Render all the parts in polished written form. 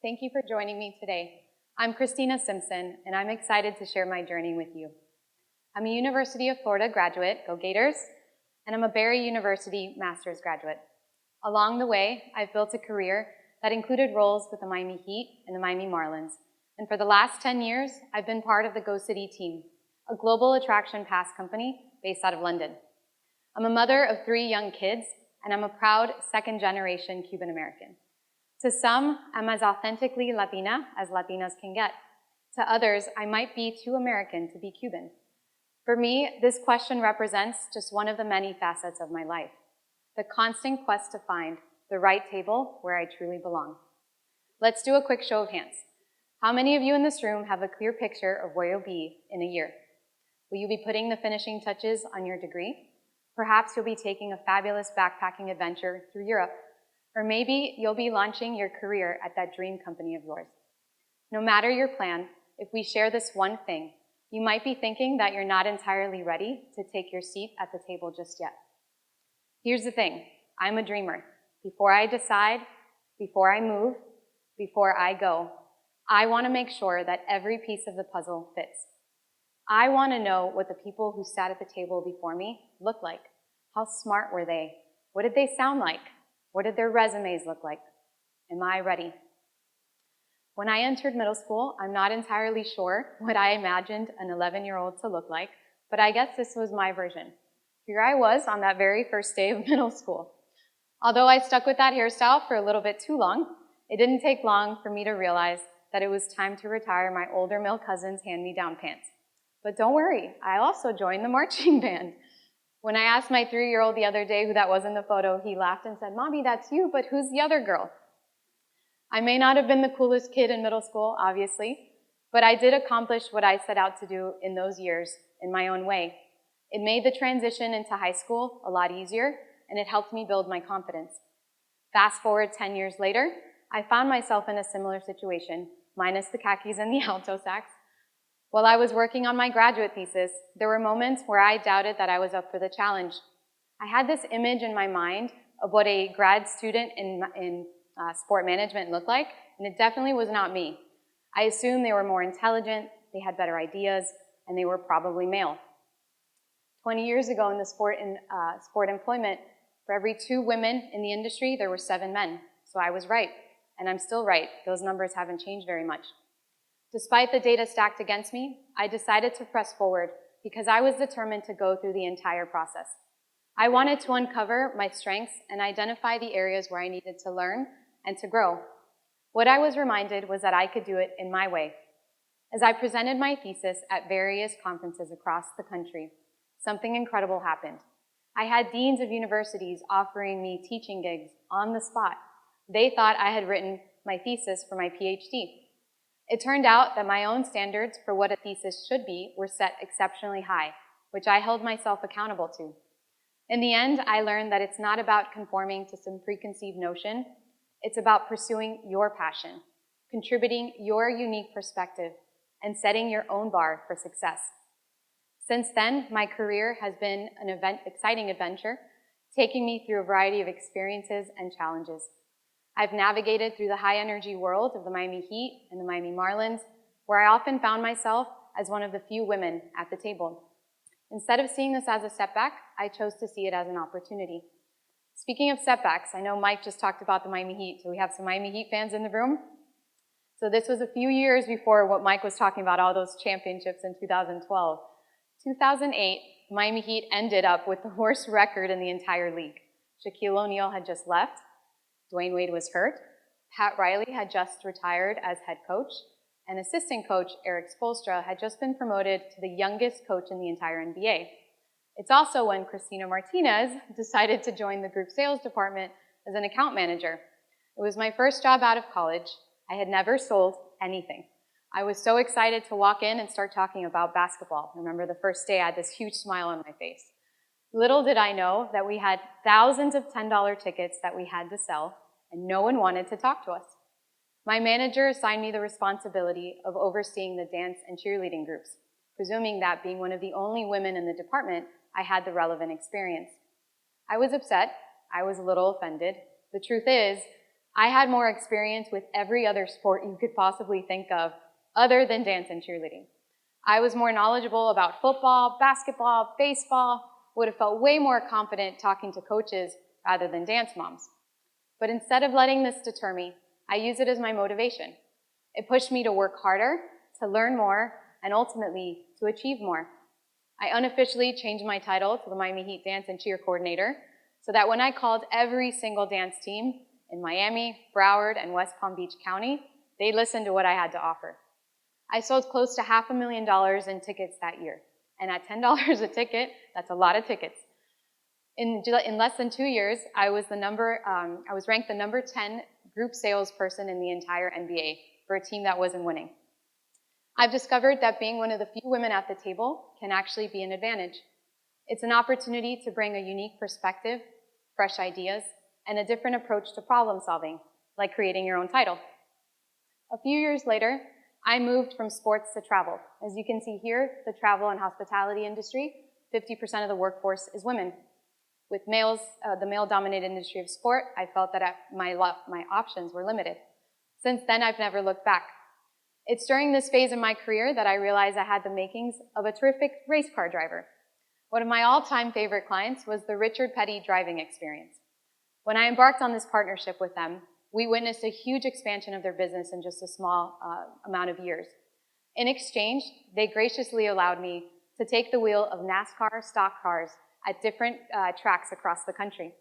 Thank you for joining me today. I'm Christina Simpson, and I'm excited to share my journey with you. I'm a University of Florida graduate, go Gators, and I'm a Barry University master's graduate. Along the way, I've built a career that included roles with the Miami Heat and the Miami Marlins, and for the last 10 years, I've been part of the Go City team, a global attraction pass company based out of London. I'm a mother of 3 young kids, and I'm a proud second-generation Cuban American. To some, I'm as authentically Latina as Latinas can get. To others, I might be too American to be Cuban. For me, this question represents just one of the many facets of my life, the constant quest to find the right table where I truly belong. Let's do a quick show of hands. How many of you in this room have a clear picture of where you'll be in a year? Will you be putting the finishing touches on your degree? Perhaps you'll be taking a fabulous backpacking adventure through Europe. Or maybe you'll be launching your career at that dream company of yours. No matter your plan, if we share this one thing, you might be thinking that you're not entirely ready to take your seat at the table just yet. Here's the thing, I'm a dreamer. Before I decide, before I move, before I go, I want to make sure that every piece of the puzzle fits. I want to know what the people who sat at the table before me looked like. How smart were they? What did they sound like? What did their resumes look like? Am I ready? When I entered middle school, I'm not entirely sure what I imagined an 11-year-old to look like, but I guess this was my version. Here I was on that very first day of middle school. Although I stuck with that hairstyle for a little bit too long, it didn't take long for me to realize that it was time to retire my older male cousin's hand-me-down pants. But don't worry, I also joined the marching band. When I asked my 3-year-old the other day who that was in the photo, he laughed and said, "Mommy, that's you, but who's the other girl?" I may not have been the coolest kid in middle school, obviously, but I did accomplish what I set out to do in those years in my own way. It made the transition into high school a lot easier, and it helped me build my confidence. Fast forward 10 years later, I found myself in a similar situation, minus the khakis and the alto sax. While I was working on my graduate thesis, there were moments where I doubted that I was up for the challenge. I had this image in my mind of what a grad student in sport management looked like, and it definitely was not me. I assumed they were more intelligent, they had better ideas, and they were probably male. 20 years ago in the sport employment, for every 2 women in the industry, there were 7 men. So I was right, and I'm still right. Those numbers haven't changed very much. Despite the data stacked against me, I decided to press forward because I was determined to go through the entire process. I wanted to uncover my strengths and identify the areas where I needed to learn and to grow. What I was reminded was that I could do it in my way. As I presented my thesis at various conferences across the country, something incredible happened. I had deans of universities offering me teaching gigs on the spot. They thought I had written my thesis for my PhD. It turned out that my own standards for what a thesis should be were set exceptionally high, which I held myself accountable to. In the end, I learned that it's not about conforming to some preconceived notion. It's about pursuing your passion, contributing your unique perspective, and setting your own bar for success. Since then, my career has been an exciting adventure, taking me through a variety of experiences and challenges. I've navigated through the high-energy world of the Miami Heat and the Miami Marlins, where I often found myself as one of the few women at the table. Instead of seeing this as a setback, I chose to see it as an opportunity. Speaking of setbacks, I know Mike just talked about the Miami Heat, so we have some Miami Heat fans in the room. So this was a few years before what Mike was talking about, all those championships in 2012. 2008, Miami Heat ended up with the worst record in the entire league. Shaquille O'Neal had just left. Dwayne Wade was hurt. Pat Riley had just retired as head coach, and assistant coach Erik Spoelstra had just been promoted to the youngest coach in the entire NBA. It's also when Cristina Martinez decided to join the group sales department as an account manager. It was my first job out of college. I had never sold anything. I was so excited to walk in and start talking about basketball. I remember the first day I had this huge smile on my face. Little did I know that we had thousands of $10 tickets that we had to sell, and no one wanted to talk to us. My manager assigned me the responsibility of overseeing the dance and cheerleading groups, presuming that being one of the only women in the department, I had the relevant experience. I was upset. I was a little offended. The truth is, I had more experience with every other sport you could possibly think of other than dance and cheerleading. I was more knowledgeable about football, basketball, baseball, would have felt way more confident talking to coaches rather than dance moms. But instead of letting this deter me, I use it as my motivation. It pushed me to work harder, to learn more, and ultimately to achieve more. I unofficially changed my title to the Miami Heat Dance and Cheer Coordinator so that when I called every single dance team in Miami, Broward, and West Palm Beach County, they listened to what I had to offer. I sold close to $500,000 in tickets that year. And at $10 a ticket, that's a lot of tickets. In less than 2 years, I was ranked the number 10 group salesperson in the entire NBA for a team that wasn't winning. I've discovered that being one of the few women at the table can actually be an advantage. It's an opportunity to bring a unique perspective, fresh ideas, and a different approach to problem solving, like creating your own title. A few years later, I moved from sports to travel. As you can see here, the travel and hospitality industry, 50% of the workforce is women. With the male-dominated industry of sport, I felt that my options were limited. Since then, I've never looked back. It's during this phase in my career that I realized I had the makings of a terrific race car driver. One of my all-time favorite clients was the Richard Petty driving experience. When I embarked on this partnership with them, we witnessed a huge expansion of their business in just a small amount of years. In exchange, they graciously allowed me to take the wheel of NASCAR stock cars at different tracks across the country.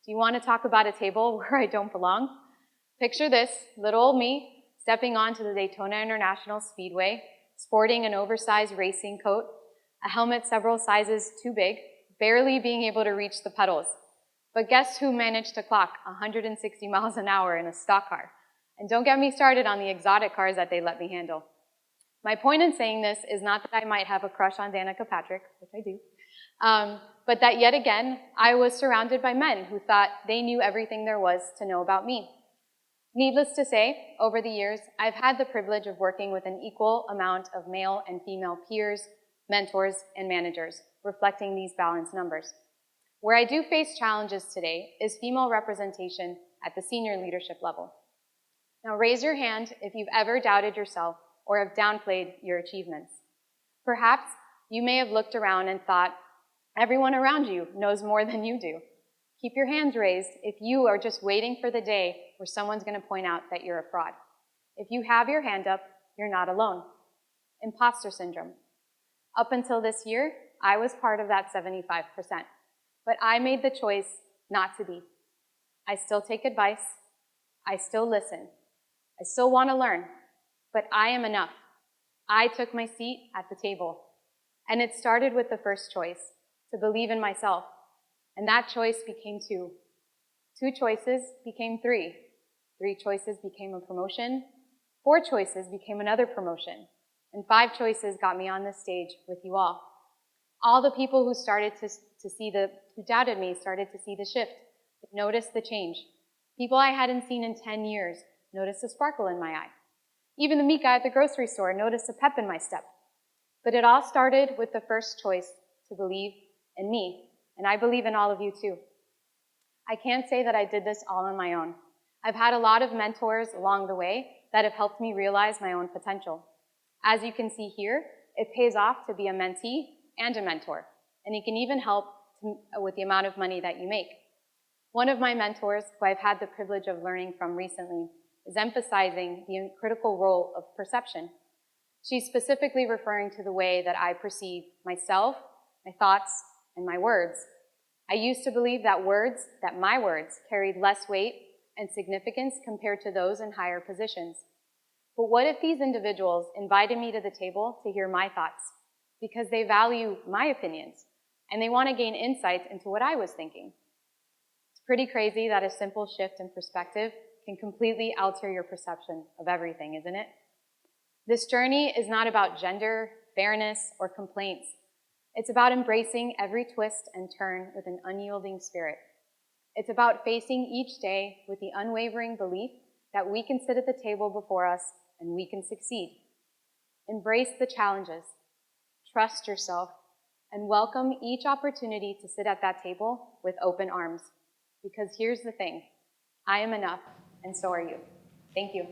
Do you want to talk about a table where I don't belong? Picture this, little old me, stepping onto the Daytona International Speedway, sporting an oversized racing coat, a helmet several sizes too big, barely being able to reach the pedals. But guess who managed to clock 160 miles an hour in a stock car? And don't get me started on the exotic cars that they let me handle. My point in saying this is not that I might have a crush on Danica Patrick, which I do, but that yet again, I was surrounded by men who thought they knew everything there was to know about me. Needless to say, over the years, I've had the privilege of working with an equal amount of male and female peers, mentors, and managers, reflecting these balanced numbers. Where I do face challenges today is female representation at the senior leadership level. Now raise your hand if you've ever doubted yourself or have downplayed your achievements. Perhaps you may have looked around and thought, everyone around you knows more than you do. Keep your hands raised if you are just waiting for the day where someone's going to point out that you're a fraud. If you have your hand up, you're not alone. Imposter syndrome. Up until this year, I was part of that 75%. But I made the choice not to be. I still take advice. I still listen. I still want to learn. But I am enough. I took my seat at the table. And it started with the first choice, to believe in myself. And that choice became 2. 2 choices became 3. 3 choices became a promotion. 4 choices became another promotion. And 5 choices got me on this stage with you all. All the people who who doubted me started to see the shift, noticed the change. People I hadn't seen in 10 years noticed a sparkle in my eye. Even the meat guy at the grocery store noticed a pep in my step. But it all started with the first choice to believe in me, and I believe in all of you too. I can't say that I did this all on my own. I've had a lot of mentors along the way that have helped me realize my own potential. As you can see here, it pays off to be a mentee and a mentor, and it can even help with the amount of money that you make. One of my mentors, who I've had the privilege of learning from recently, is emphasizing the critical role of perception. She's specifically referring to the way that I perceive myself, my thoughts, and my words. I used to believe that my words carried less weight and significance compared to those in higher positions. But what if these individuals invited me to the table to hear my thoughts? Because they value my opinions, and they want to gain insights into what I was thinking. It's pretty crazy that a simple shift in perspective can completely alter your perception of everything, isn't it? This journey is not about gender, fairness, or complaints. It's about embracing every twist and turn with an unyielding spirit. It's about facing each day with the unwavering belief that we can sit at the table before us and we can succeed. Embrace the challenges, trust yourself, and welcome each opportunity to sit at that table with open arms. Because here's the thing, I am enough, and so are you. Thank you.